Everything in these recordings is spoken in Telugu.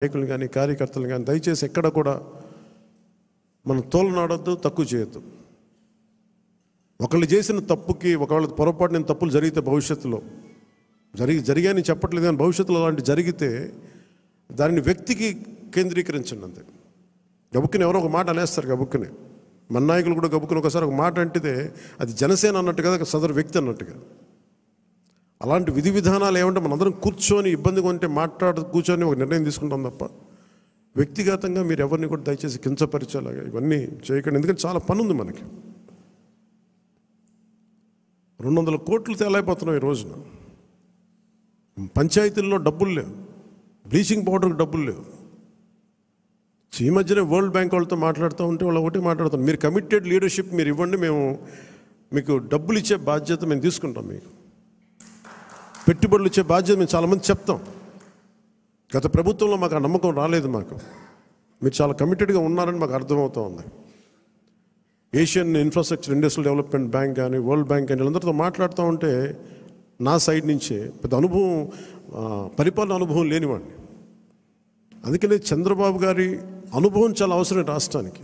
నాయకులు కానీ కార్యకర్తలు కానీ దయచేసి ఎక్కడ కూడా మనం తోలనాడొద్దు, తక్కువ చేయొద్దు. ఒకళ్ళు చేసిన తప్పుకి ఒకవేళ పొరపాటు నేను తప్పులు జరిగితే భవిష్యత్తులో జరిగాయని చెప్పట్లేదు, కానీ భవిష్యత్తులో అలాంటి జరిగితే దానిని వ్యక్తికి కేంద్రీకరించండి అంతే. గబుక్కుని ఎవరో ఒక మాట అనేస్తారు, గబుక్కుని మన నాయకులు కూడా గబుక్కుని ఒకసారి ఒక మాట అంటితే అది జనసేన అన్నట్టు కదా, సదరు వ్యక్తి అన్నట్టుగా. అలాంటి విధి విధానాలు ఏమంటే మనందరం కూర్చొని ఇబ్బందిగా ఉంటే కూర్చొని ఒక నిర్ణయం తీసుకుంటాం తప్ప వ్యక్తిగతంగా మీరు ఎవరిని కూడా దయచేసి కించపరిచేలాగా ఇవన్నీ చేయకండి. ఎందుకంటే చాలా పని ఉంది మనకి. 200 కోట్లు తేలైపోతున్నాం ఈ రోజున. పంచాయతీల్లో డబ్బులు లేవు, బ్లీచింగ్ పౌడర్కి డబ్బులు లేవు. ఈ మధ్యనే వరల్డ్ బ్యాంక్ వాళ్ళతో మాట్లాడుతూ ఉంటే వాళ్ళు ఒకటి మాట్లాడుతాం, మీరు కమిటెడ్ లీడర్షిప్ మీరు ఇవ్వండి, మేము మీకు డబ్బులు ఇచ్చే బాధ్యత మేము తీసుకుంటాం, మీకు పెట్టుబడులు ఇచ్చే బాధ్యత మేము చాలామంది చెప్తాం. గత ప్రభుత్వంలో మాకు ఆ నమ్మకం రాలేదు. మీరు చాలా కమిటెడ్గా ఉన్నారని మాకు అర్థమవుతూ ఉంది. Asian infrastructure industrial development bank కానీ వరల్డ్ బ్యాంక్ కానీ వీళ్ళందరితో మాట్లాడుతూ ఉంటే నా సైడ్ నుంచే పెద్ద అనుభవం, పరిపాలన అనుభవం లేనివాడిని. అందుకనే చంద్రబాబు గారి అనుభవం చాలా అవసరం రాష్ట్రానికి.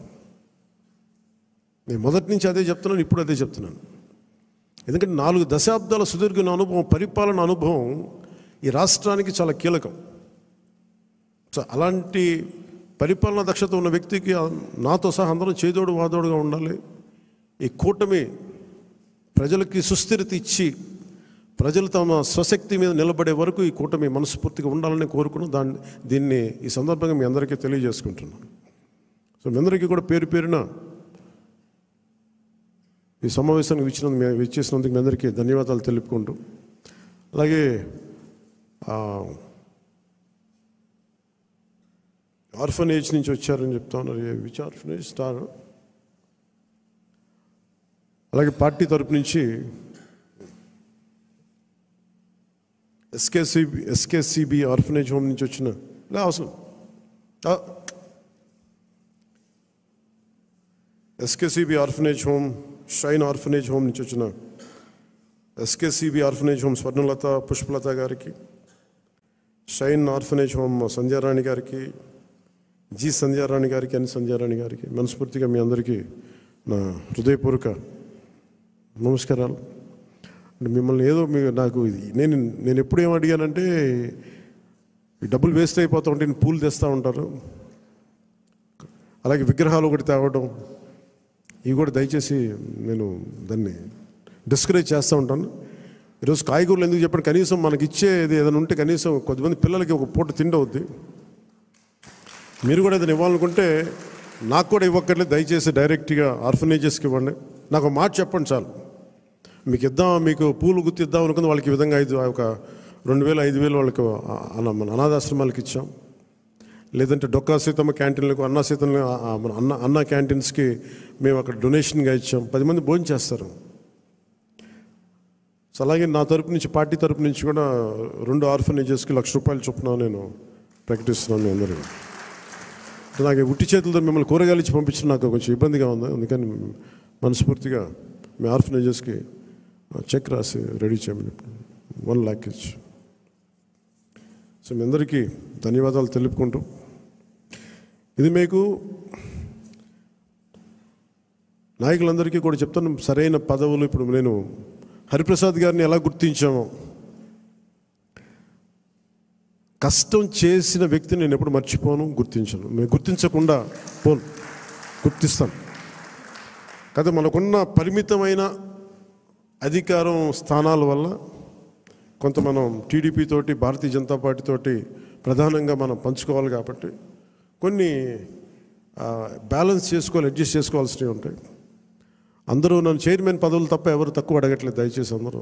నేను మొదటి నుంచి అదే చెప్తున్నాను, ఇప్పుడు అదే చెప్తున్నాను. ఎందుకంటే 4 దశాబ్దాల సుదీర్ఘ అనుభవం, పరిపాలన అనుభవం ఈ రాష్ట్రానికి చాలా కీలకం. సో అలాంటి పరిపాలనా దక్షత ఉన్న వ్యక్తికి నాతో సహా అందరం చేదోడు వాదోడుగా ఉండాలి. ఈ కూటమి ప్రజలకి సుస్థిరత ఇచ్చి ప్రజలు తమ స్వశక్తి మీద నిలబడే వరకు ఈ కూటమి మనస్ఫూర్తిగా ఉండాలని కోరుకున్నాం. దీన్ని ఈ సందర్భంగా మీ అందరికీ తెలియజేసుకుంటున్నాను. సో మీ అందరికీ కూడా పేరు పేరున ఈ సమావేశానికి ఇచ్చేసినందుకు మీ అందరికీ ధన్యవాదాలు తెలుపుకుంటూ, అలాగే ఆర్ఫనేజ్ నుంచి వచ్చారని చెప్తా ఉన్నారు. Which orphanage star? అలాగే పార్టీ తరపు నుంచి ఎస్కేసిబి ఆర్ఫనేజ్ హోమ్ నుంచి వచ్చిన అవసరం SKCB orphanage home, Shine orphanage home నుంచి వచ్చిన SKCB orphanage home Swarnalatha Pushpalatha గారికి, షైన్ ఆర్ఫనేజ్ హోమ్ సంధ్యారాణి గారికి, జి సంధ్యారాణి గారికి, ఎన్ సంధ్యారాణి గారికి మనస్ఫూర్తిగా మీ అందరికీ నా హృదయపూర్వక నమస్కారాలు. అంటే మిమ్మల్ని ఏదో నాకు నేను ఎప్పుడు ఏం అడిగానంటే, ఈ డబ్బులు వేస్ట్ అయిపోతూ ఉంటే పూలు తెస్తూ ఉంటారు, అలాగే విగ్రహాలు ఒకటి తేవడం, ఇవి కూడా దయచేసి నేను దాన్ని డిస్కరేజ్ చేస్తూ ఉంటాను. ఈరోజు కాయగూరలు ఎందుకు చెప్పండి, కనీసం మనకి ఇచ్చేది ఏదైనా ఉంటే కనీసం కొద్దిమంది పిల్లలకి ఒక పూట తిండి అవుద్ది. మీరు కూడా ఏదైనా ఇవ్వాలనుకుంటే నాకు కూడా ఇవ్వక్కర్లేదు, దయచేసి డైరెక్ట్గా ఆర్ఫనేజెస్కి ఇవ్వండి. నాకు ఒక మాట చెప్పండి చాలు. మీకు పూలు గుర్తిద్దాం అనుకుంది వాళ్ళకి ఈ విధంగా 2,000-5,000 వాళ్ళకి మన అనాథాశ్రమాలకు ఇచ్చాం. లేదంటే డొక్కా సీతమ్మ క్యాంటీన్లకు, అన్న క్యాంటీన్స్కి మేము అక్కడ డొనేషన్గా ఇచ్చాం. 10 మంది భోజనం చేస్తారు. సో అలాగే నా తరపు నుంచి, పార్టీ తరపు నుంచి కూడా 2 ఆర్ఫనేజెస్కి ₹1,00,000 చొప్పున నేను ప్రకటిస్తున్నాను మీ అందరికీ. నాకు ఉట్టి చేతులతో మిమ్మల్ని కూరగాయలు ఇచ్చి పంపించడం నాకు కొంచెం ఇబ్బందిగా ఉంది. అందుకని మనస్ఫూర్తిగా మీ ఆర్ఫనేజెస్కి చెక్ రాసి రెడీ చేయమని 1 lakh ఇచ్చి. సో మీ అందరికీ ధన్యవాదాలు తెలుపుకుంటూ, ఇది మీకు నాయకులందరికీ కూడా చెప్తాను, సరైన పదవులు. ఇప్పుడు నేను హరిప్రసాద్ గారిని ఎలా గుర్తించామో, కష్టం చేసిన వ్యక్తిని నేను ఎప్పుడు మర్చిపోను, గుర్తించను. మేము గుర్తించకుండా గుర్తిస్తాను కదా. మనకున్న పరిమితమైన అధికారం స్థానాల వల్ల కొంత మనం టీడీపీ తోటి, భారతీయ జనతా పార్టీ తోటి ప్రధానంగా మనం పంచుకోవాలి కాబట్టి కొన్ని బ్యాలెన్స్ చేసుకోవాలి, అడ్జస్ట్ చేసుకోవాల్సినవి ఉంటాయి. అందరూ నన్ను చైర్మన్ పదవులు తప్ప ఎవరు తక్కువ అడగట్లేదు, దయచేసి అందరూ